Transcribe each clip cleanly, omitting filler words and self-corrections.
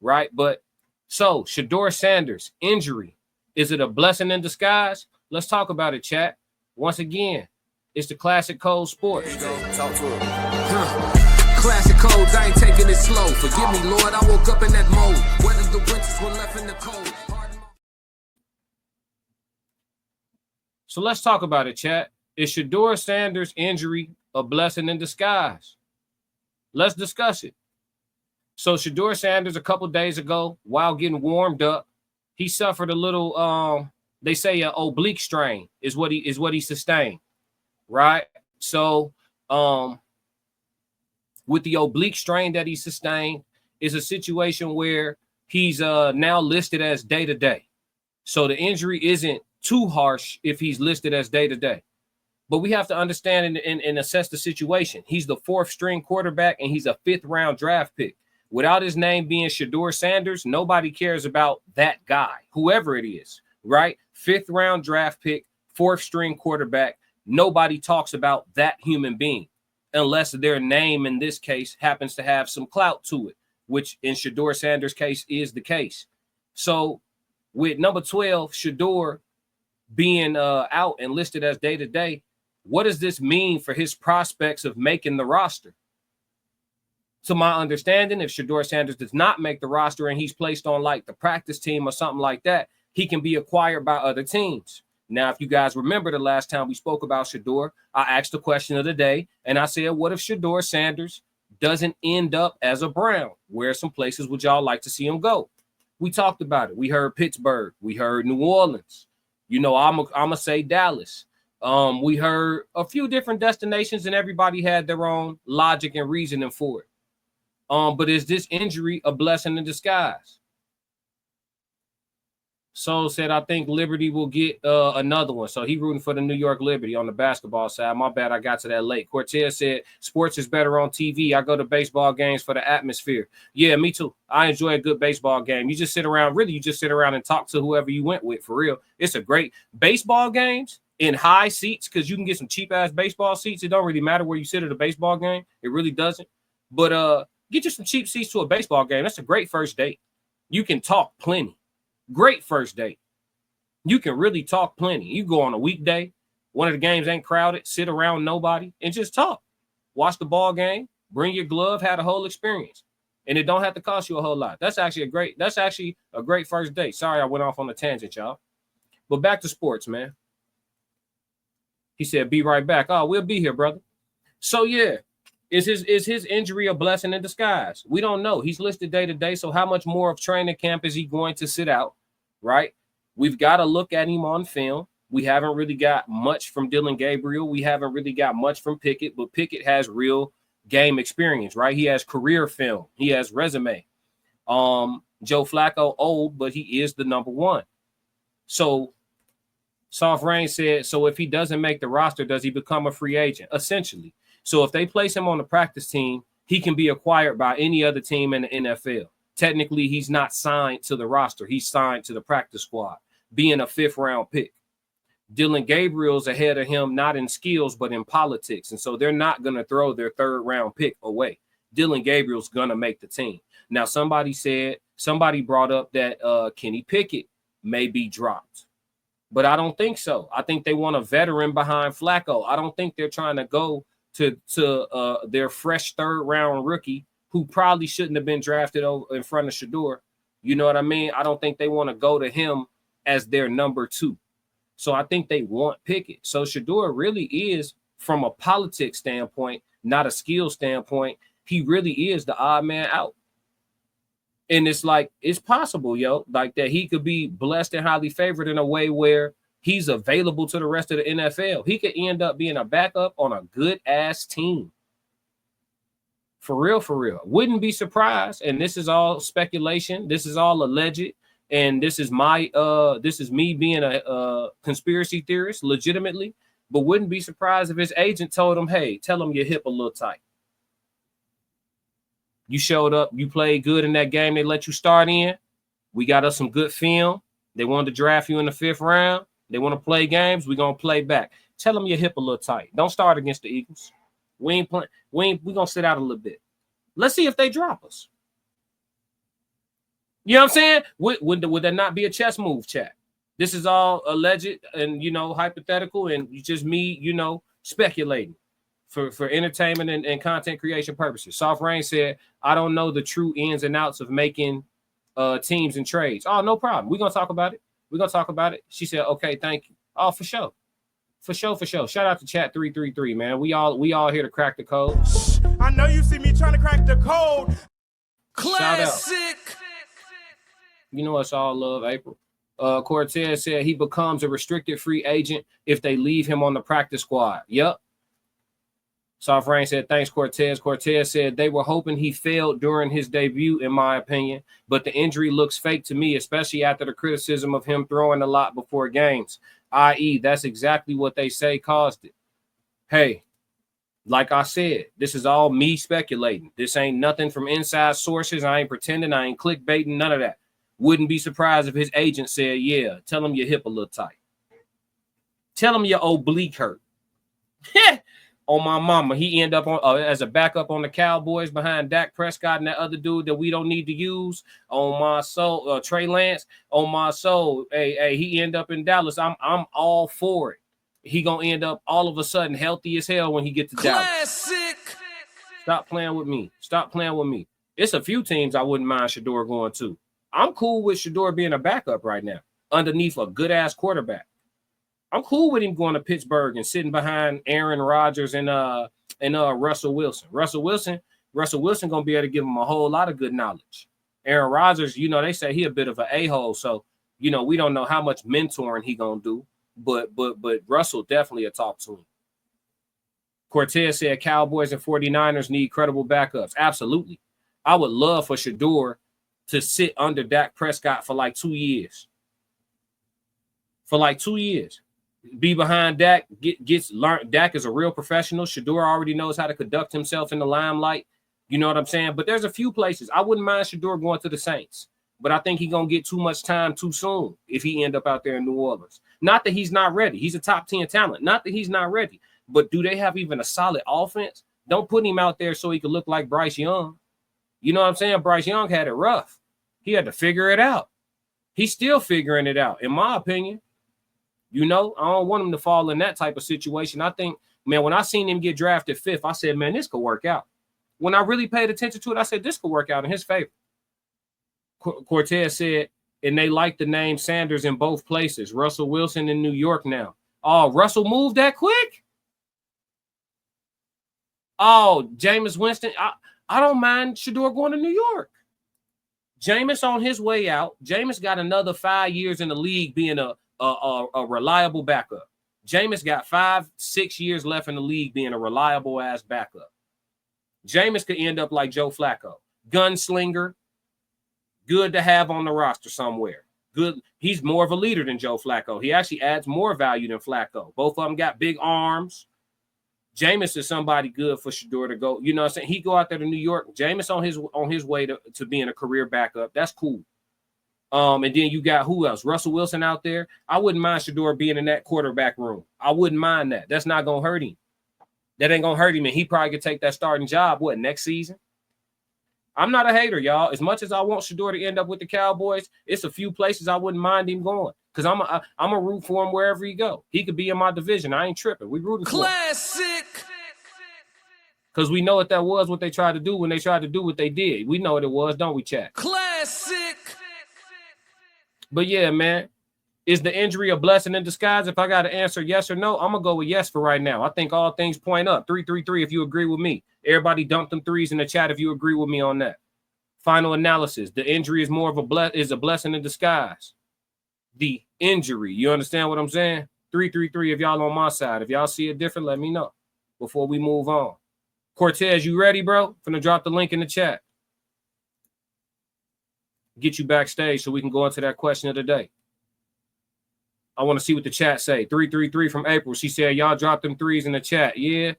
right? But so Shedeur Sanders injury, is it a blessing in disguise? Let's talk about it, chat. Once again, it's the Classic Code Sports. Talk to him. Classic codes, I ain't taking it slow. Forgive me, Lord, I woke up in that mode. Whether the winters were left in the cold. So let's talk about it, chat. Is Shedeur Sanders' injury a blessing in disguise? Let's discuss it. So Shedeur Sanders, a couple days ago, while getting warmed up, he suffered a little, they say an oblique strain is what he sustained, right? So with the oblique strain that he sustained is a situation where he's now listed as day-to-day. So the injury isn't too harsh if he's listed as day-to-day. But we have to understand and assess the situation. He's the fourth string quarterback, and he's a fifth-round draft pick. Without his name being Shedeur Sanders, nobody cares about that guy, whoever it is, right? Fifth-round draft pick, fourth-string quarterback. Nobody talks about that human being unless their name in this case happens to have some clout to it, which in Shedeur Sanders' case is the case. So with number 12, Shedeur being out and listed as day-to-day, what does this mean for his prospects of making the roster? To my understanding, if Shedeur Sanders does not make the roster and he's placed on like the practice team or something like that, he can be acquired by other teams. Now, if you guys remember the last time we spoke about Shedeur, I asked the question of the day, and I said, what if Shedeur Sanders doesn't end up as a Brown? Where some places would y'all like to see him go? We talked about it. We heard Pittsburgh. We heard New Orleans. You know, I'm going to say Dallas. We heard a few different destinations, and everybody had their own logic and reasoning for it. But is this injury a blessing in disguise? So said, I think Liberty will get another one. So he rooting for the New York Liberty on the basketball side. My bad, I got to that late. Cortez said, sports is better on TV. I go to baseball games for the atmosphere. Yeah, me too. I enjoy a good baseball game. You just sit around and talk to whoever you went with, for real. It's a great baseball games in high seats because you can get some cheap-ass baseball seats. It don't really matter where you sit at a baseball game. It really doesn't. But get you some cheap seats to a baseball game. That's a great first date. You can talk plenty. Great first date. You can really talk plenty. You go on a weekday, one of the games ain't crowded, sit around nobody, and just talk. Watch the ball game, bring your glove, have the whole experience. And it don't have to cost you a whole lot. That's actually a great first date. Sorry, I went off on a tangent, y'all. But back to sports, man. He said, be right back. Oh, we'll be here, brother. So, yeah. Is his injury a blessing in disguise? We don't know. He's listed day-to-day, so how much more of training camp is he going to sit out, right? We've got to look at him on film. We haven't really got much from Dillon Gabriel. We haven't really got much from Pickett, but Pickett has real game experience, right? He has career film. He has resume. Joe Flacco, old, but he is the number one. So Soft Rain said, so if he doesn't make the roster, does he become a free agent? Essentially. So if they place him on the practice team, he can be acquired by any other team in the NFL. Technically, he's not signed to the roster. He's signed to the practice squad, being a fifth-round pick. Dillon Gabriel's ahead of him, not in skills, but in politics. And so they're not going to throw their third-round pick away. Dillon Gabriel's going to make the team. Now, somebody brought up that Kenny Pickett may be dropped. But I don't think so. I think they want a veteran behind Flacco. I don't think they're trying to go to their fresh third-round rookie who probably shouldn't have been drafted in front of Shedeur. You know what I mean? I don't think they want to go to him as their number two. So I think they want Pickett. So Shedeur really is, from a politics standpoint, not a skill standpoint, he really is the odd man out. And it's like, it's possible, like that he could be blessed and highly favored in a way where he's available to the rest of the NFL. He could end up being a backup on a good-ass team. For real, for real. Wouldn't be surprised, and this is all speculation. This is all alleged, and this is me being a conspiracy theorist, legitimately, but wouldn't be surprised if his agent told him, hey, tell him your hip a little tight. You showed up, you played good in that game they let you start in. We got us some good film. They wanted to draft you in the fifth round. They want to play games. We're going to play back. Tell them your hip a little tight. Don't start against the Eagles. We're going to sit out a little bit. Let's see if they drop us. You know what I'm saying? Would that not be a chess move, chat? This is all alleged and, hypothetical, and just me, speculating for entertainment and content creation purposes. Soft Rain said, I don't know the true ins and outs of making teams and trades. Oh, no problem. We're going to talk about it. She said, okay, thank you. Oh, for sure. For sure. Shout out to Chat 333, man. We all here to crack the code. I know you see me trying to crack the code. Classic. You know us all love April. Cortez said he becomes a restricted free agent if they leave him on the practice squad. Yep. Soft Rain said, thanks, Cortez. Cortez said they were hoping he failed during his debut, in my opinion, but the injury looks fake to me, especially after the criticism of him throwing a lot before games, i.e., that's exactly what they say caused it. Hey, like I said, this is all me speculating. This ain't nothing from inside sources. I ain't pretending. I ain't clickbaiting, none of that. Wouldn't be surprised if his agent said, yeah, tell him your hip a little tight. Tell him your oblique hurt. On my mama, he ended up on as a backup on the Cowboys behind Dak Prescott and that other dude that we don't need to use. On my soul, Trey Lance. On my soul, hey, he end up in Dallas. I'm all for it. He gonna end up all of a sudden healthy as hell when he gets to Dallas. Classic. Stop playing with me. It's a few teams I wouldn't mind Shedeur going to. I'm cool with Shedeur being a backup right now underneath a good ass quarterback. I'm cool with him going to Pittsburgh and sitting behind Aaron Rodgers and Russell Wilson. Russell Wilson gonna be able to give him a whole lot of good knowledge. Aaron Rodgers, they say he a bit of an a-hole, so we don't know how much mentoring he gonna do, but Russell definitely a talk to him. Cortez said Cowboys and 49ers need credible backups. Absolutely. I would love for Shedeur to sit under Dak Prescott for like 2 years. Be behind Dak, learn. Dak is a real professional. Shedeur already knows how to conduct himself in the limelight. You know what I'm saying? But there's a few places. I wouldn't mind Shedeur going to the Saints, but I think he's going to get too much time too soon if he end up out there in New Orleans. Not that he's not ready. He's a top 10 talent. Not that he's not ready. But do they have even a solid offense? Don't put him out there so he could look like Bryce Young. You know what I'm saying? Bryce Young had it rough. He had to figure it out. He's still figuring it out, in my opinion. I don't want him to fall in that type of situation. I think, man, when I seen him get drafted 5th, I said, man, this could work out. When I really paid attention to it, I said, this could work out in his favor. Cortez said, and they like the name Sanders in both places. Russell Wilson in New York now. Oh, Russell moved that quick? Oh, Jameis Winston. I don't mind Shedeur going to New York. Jameis on his way out. Jameis got another 5 years in the league being a reliable backup. Jameis got 5-6 years left in the league being a reliable ass backup. Jameis could end up like Joe Flacco. Gunslinger. Good to have on the roster somewhere. Good. He's more of a leader than Joe Flacco. He actually adds more value than Flacco. Both of them got big arms. Jameis is somebody good for Shedeur to go. You know what I'm saying? He go out there to New York. Jameis on his way to being a career backup. That's cool. And then you got who else? Russell Wilson out there. I wouldn't mind Shedeur being in that quarterback room. I wouldn't mind that. That's not going to hurt him. That ain't going to hurt him. And he probably could take that starting job, next season? I'm not a hater, y'all. As much as I want Shedeur to end up with the Cowboys, it's a few places I wouldn't mind him going. Because I'm a root for him wherever he go. He could be in my division. I ain't tripping. We rooting for him. Classic. Because we know what that was, what they tried to do when they tried to do what they did. We know what it was, don't we, chat? Classic. But yeah, man, is the injury a blessing in disguise? If I got to answer yes or no, I'm going to go with yes for right now. I think all things point up. 333 if you agree with me. Everybody dump them threes in the chat if you agree with me on that. Final analysis. The injury is more of a blessing in disguise. The injury. You understand what I'm saying? 333 if y'all on my side. If y'all see it different, let me know before we move on. Cortez, you ready, bro? Finna drop the link in the chat. Get you backstage so we can go into that question of the day. I want to see what the chat say. 333 from April. She said, y'all dropped them threes in the chat. Yeah,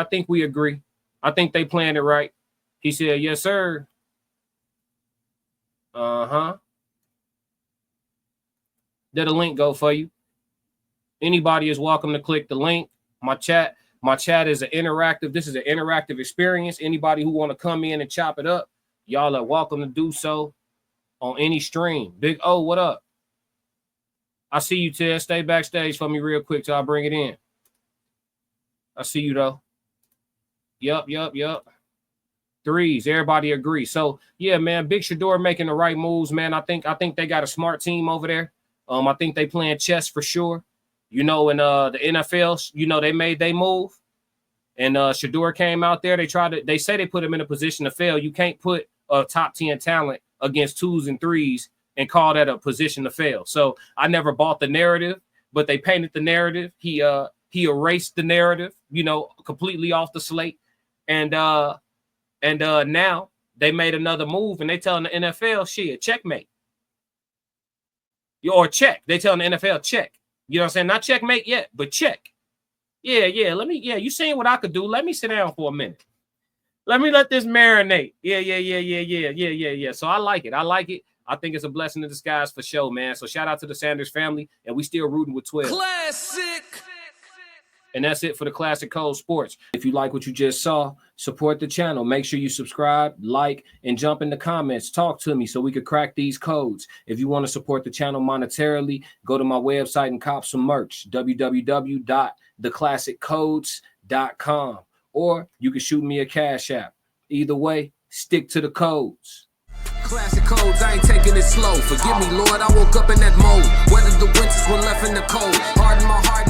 I think we agree. I think they planned it right. He said, yes, sir. Uh-huh. Let a link go for you. Anybody is welcome to click the link. My chat is an interactive. This is an interactive experience. Anybody who want to come in and chop it up, y'all are welcome to do so on any stream. Big O, what up? I see you, Ted. Stay backstage for me real quick till I bring it in. I see you, though. Yup. Threes. Everybody agree. So, yeah, man, Big Shedeur making the right moves, man. I think they got a smart team over there. I think they playing chess for sure. You know, in the NFL, you know, they made their move. And Shedeur came out there. They say they put him in a position to fail. You can't put a top 10 talent against 2s and 3s and call that a position to fail. So I never bought the narrative, but they painted the narrative. He erased the narrative, you know, completely off the slate. And now they made another move and they telling the NFL, shit, checkmate. Or check. They telling the NFL, check. You know what I'm saying? Not checkmate yet, but check. Yeah. You seen what I could do. Let me sit down for a minute. Let me let this marinate. Yeah. So I like it. I think it's a blessing in disguise for sure, man. So shout out to the Sanders family, and we still rooting with 12. Classic. And that's it for the Classic Code Sports. If you like what you just saw, support the channel. Make sure you subscribe, like, and jump in the comments. Talk to me so we could crack these codes. If you want to support the channel monetarily, go to my website and cop some merch, www.theclassiccodes.com. Or you can shoot me a Cash App. Either way, stick to the codes. Classic codes, I ain't taking it slow. Forgive me, Lord, I woke up in that mode. Weathered the winters when left in the cold. Hardened my heart.